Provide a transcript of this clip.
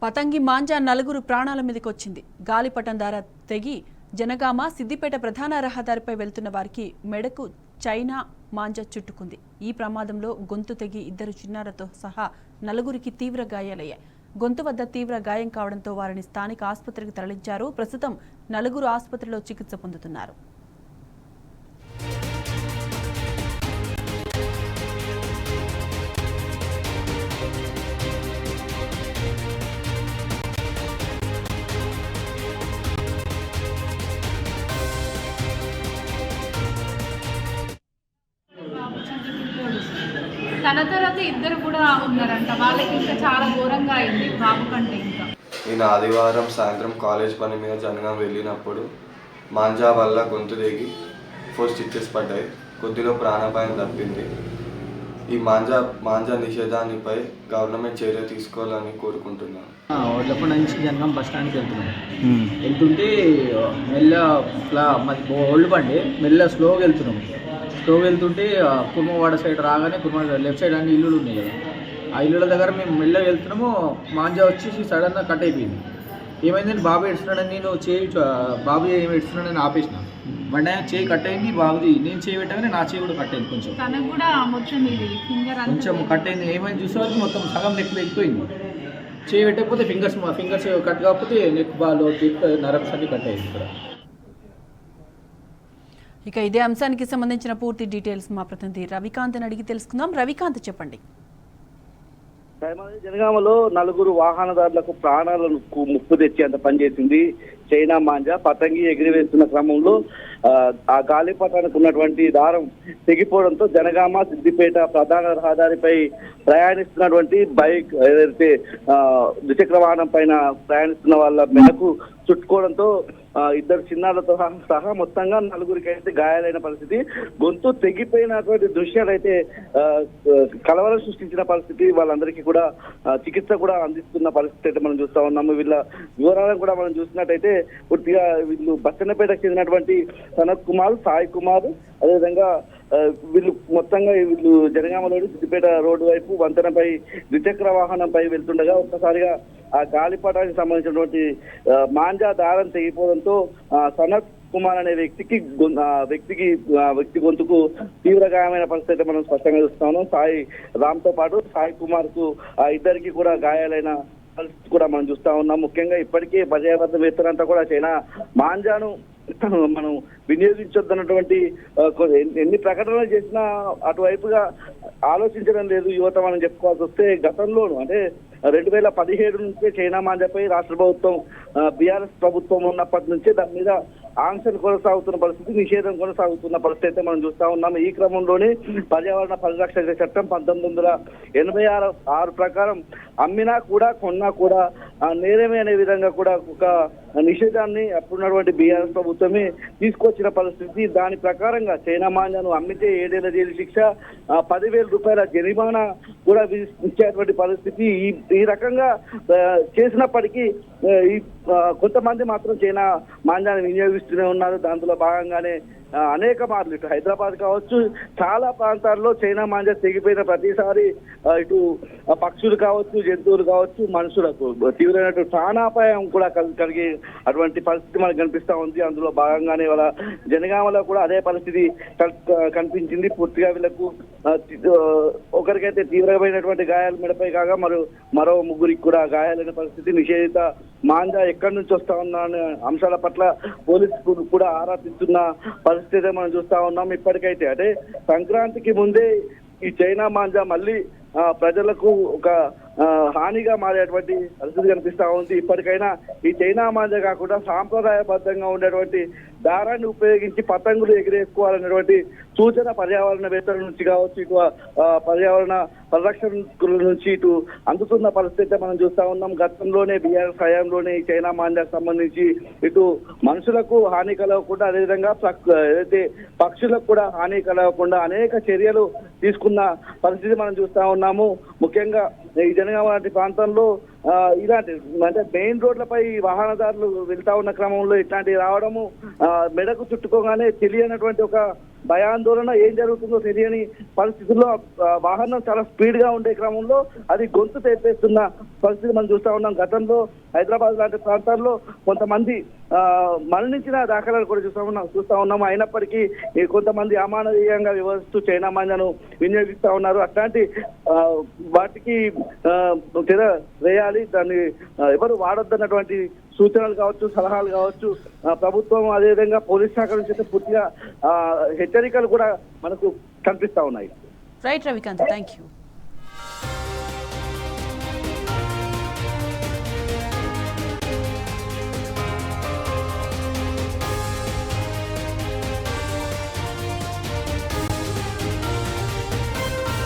పతంగి మాంజా నలుగురు ప్రాణాల మీదకొచ్చింది. గాలిపటం ద్వారా తెగి జనగామ సిద్దిపేట ప్రధాన రహదారిపై వెళ్తున్న వారికి మెడకు చైనా మాంజా చుట్టుకుంది. ఈ ప్రమాదంలో గొంతు తెగి ఇద్దరు చిన్నారులతో సహా నలుగురికి తీవ్ర గాయాలయ్యాయి. గొంతు వద్ద తీవ్ర గాయం కావడంతో వారిని స్థానిక ఆసుపత్రికి తరలించారు. ప్రస్తుతం నలుగురు ఆసుపత్రిలో చికిత్స పొందుతున్నారు. తన తర్వాత ఇద్దరు కూడా ఉన్నారంట. వాళ్ళకి ఇంకా చాలా ఘోరంగా అయింది బాబు కంటే. ఇంకా నేను ఆదివారం సాయంత్రం కాలేజ్ పని మీద జనగాం వెళ్ళినప్పుడు మాంజా వల్ల గొంతు దిగి 4 స్టిచెస్ పడ్డాయి. కొద్దిలో ప్రాణాపాయం తప్పింది. ఈ మాంజా నిషేధానిపై గవర్నమెంట్ చర్య తీసుకోవాలని కోరుకుంటున్నాను. ఓడ్లపూడి నుంచి జనగాం బస్ స్టాండ్కి వెళ్తుంటే మెల్ల మాది ఓల్డ్ బండి మెల్ల స్లోగా వెళ్తుంటే కుర్మవాడ సైడ్ రాగానే లెఫ్ట్ సైడ్ అన్ని ఇల్లులు ఉన్నాయి కదా, ఆ ఇల్లుల దగ్గర మేము మెల్లగా వెళ్తున్నాము. మాంజా వచ్చేసి సడన్గా కట్ అయిపోయింది. ఏమైందని బాబు ఏడుస్తున్నాడని నేను బాబు ఏమి ఏడుస్తున్నాడని ఆపేసిన. బండి చేయి కట్ అయింది బాబుది. నేను చేయి పెట్టగానే నా చేయి కూడా కట్ అయింది. కొంచెం కట్ అయింది. ఏమైంది చూసేవారికి మొత్తం సగం నెక్ ఎక్కిపోయింది. చేయి పెట్టకపోతే ఫింగర్స్ కట్ కాకపోతే నెక్ బాల్ నరమ్స్ అన్ని కట్ అయింది ఇక్కడ. ఇక ఇదే అంశానికి సంబంధించిన పూర్తి డీటెయిల్స్ మా ప్రతినిధి రవికాంత్ అడిగి తెలుసుకుందాం. రవికాంత్, చెప్పండి. జనగామలో నలుగురు వాహనదారులకు ప్రాణాలకు ముప్పు తెచ్చేంత పనిచేసింది చైనా మాంజా. పతంగి ఎగిరివేస్తున్న క్రమంలో ఆ గాలిపటానికి ఉన్నటువంటి దారం తెగిపోవడంతో జనగామ సిద్దిపేట ప్రధాన రహదారిపై ప్రయాణిస్తున్నటువంటి బైక్ ఏదైతే ద్విచక్ర వాహనం పైన ప్రయాణిస్తున్న వాళ్ళ మెడకు చుట్టుకోవడంతో ఇద్దరు చిన్నారులతో సహా మొత్తంగా నలుగురికి అయితే గాయాలైన పరిస్థితి. గొంతు తెగిపోయినటువంటి దృశ్యాలు అయితే కలవరం సృష్టించిన పరిస్థితి. వాళ్ళందరికీ కూడా చికిత్స కూడా అందిస్తున్న పరిస్థితి అయితే మనం చూస్తా ఉన్నాము. వీళ్ళ వివరాలను కూడా మనం చూసినట్టయితే పూర్తిగా వీళ్ళు బచ్చన్నపేటకు చెందినటువంటి సనత్ కుమార్, సాయి కుమార్, అదేవిధంగా వీళ్ళు జనగామలోని సిద్దిపేట రోడ్డు వైపు వంతెనపై ద్విచక్ర వాహనంపై వెళ్తుండగా ఒక్కసారిగా ఆ గాలిపటానికి సంబంధించినటువంటి మాంజా దారం తెగిపోవడంతో సనత్ కుమార్ అనే వ్యక్తి గొంతుకు తీవ్ర గాయమైన పరిస్థితి అయితే మనం స్పష్టంగా చూస్తాము. సాయి రామ్తో పాటు సాయి కుమార్ కు ఇద్దరికి కూడా గాయాలైన పరిస్థితి కూడా మనం చూస్తా ఉన్నాం. ముఖ్యంగా ఇప్పటికే పర్యావరణవేత్తలంతా కూడా చైనా మాంజాను మనం వినియోగించొద్దన్నటువంటి ఎన్ని ప్రకటనలు చేసినా అటువైపుగా ఆలోచించడం లేదు యువత. మనం చెప్పుకోవాల్సి వస్తే గతంలోను అంటే 2017 నుంచే చైనా మాంజాపై రాష్ట్ర ప్రభుత్వం బీఆర్ఎస్ ప్రభుత్వం ఉన్నప్పటి నుంచే దాని మీద ఆంక్షలు కొనసాగుతున్న పరిస్థితి, నిషేధం కొనసాగుతున్న పరిస్థితి అయితే మనం చూస్తా ఉన్నాం. ఈ క్రమంలోనే పర్యావరణ పరిరక్షణ చట్టం 1986 ప్రకారం అమ్మినా కూడా కొన్నా కూడా నేరమే అనే విధంగా కూడా ఒక నిషేధాన్ని అప్పుడున్నటువంటి బీఆర్ఎస్ ప్రభుత్వమే తీసుకొచ్చిన పరిస్థితి. దాని ప్రకారంగా చైనా మాంజాను అమ్మితే 7 ఏళ్ల జైలు శిక్ష, 10,000 రూపాయల జరిమానా కూడా ఇచ్చేటువంటి పరిస్థితి. ఈ రకంగా చేసినప్పటికీ కొంతమంది మాత్రం చైనా మాంజాన్ని వినియోగిస్తూనే ఉన్నారు. దాంట్లో భాగంగానే అనేక మార్లు ఇటు హైదరాబాద్ కావచ్చు, చాలా ప్రాంతాల్లో చైనా మాంజా తెగిపోయిన ప్రతిసారి ఇటు పక్షులు కావచ్చు, జంతువులు కావచ్చు, మనుషులకు తీవ్రమైన ప్రాణాపాయం కూడా కలిగే అటువంటి పరిస్థితి మనకు కనిపిస్తా ఉంది. అందులో భాగంగానే వాళ్ళ జనగామలో కూడా అదే పరిస్థితి కనిపించింది. పూర్తిగా వీళ్ళకు ఒకరికైతే తీవ్రమైనటువంటి గాయాలు మెడపై కాగా మరో ముగ్గురికి కూడా గాయాలైన పరిస్థితి. నిషేధిత మాంజా ఎక్కడి నుంచి వస్తా ఉన్న అంశాల పట్ల పోలీసులు కూడా ఆరా తీస్తున్న పరిస్థితి మనం చూస్తా ఉన్నాం. ఇప్పటికైతే అంటే సంక్రాంతికి ముందే ఈ చైనా మాంజా మళ్ళీ ప్రజలకు ఒక హానిగా మారేటువంటి పరిస్థితి కనిపిస్తా ఉంది. ఇప్పటికైనా ఈ చైనా మాంజా కాకుండా సాంప్రదాయబద్ధంగా ఉండేటువంటి దారాన్ని ఉపయోగించి పతంగులు ఎగిరేసుకోవాలనేటువంటి సూచన పర్యావరణవేత్తల నుంచి కావచ్చు, ఇటు పర్యావరణ పరిరక్షణ నుంచి ఇటు అందుతున్న పరిస్థితి మనం చూస్తా ఉన్నాం. గతంలోనే బీఆర్ఎస్ హయాంలోనే ఈ చైనా మాంజాకు సంబంధించి ఇటు మనుషులకు హాని కలగకుండా, అదేవిధంగా ఏదైతే పక్షులకు కూడా హాని కలగకుండా అనేక చర్యలు తీసుకున్న పరిస్థితి మనం చూస్తా ఉన్నాము. ముఖ్యంగా ఈ జనగామ లాంటి ప్రాంతంలో ఇలాంటి అంటే మెయిన్ రోడ్లపై వాహనదారులు వెళ్తా ఉన్న క్రమంలో ఇట్లాంటివి రావడము, మెడకు చుట్టుకోగానే తెలియనటువంటి ఒక భయాందోళన, ఏం జరుగుతుందో తెలియని పరిస్థితుల్లో వాహనం చాలా స్పీడ్ గా ఉండే క్రమంలో అది గొంతు తెప్పేస్తున్న పరిస్థితి మనం చూస్తా ఉన్నాం. గతంలో హైదరాబాద్ లాంటి ప్రాంతాల్లో కొంతమంది మరణించిన దాఖలాలు కూడా చూస్తా ఉన్నాము. అయినప్పటికీ కొంతమంది అమానవీయంగా వ్యవహరిస్తూ చైనా మాంజాను వినియోగిస్తా ఉన్నారు. అట్లాంటి వాటికి తెర వేయాలి, దాన్ని ఎవరు వాడొద్దన్నటువంటి సూచనలు కావచ్చు, సలహాలు కావచ్చు, ప్రభుత్వం అదేవిధంగా పోలీస్ శాఖ నుంచి అయితే పూర్తిగా హెచ్చరికలు కూడా మనకు కనిపిస్తా ఉన్నాయి. Right Ravikant, thank you.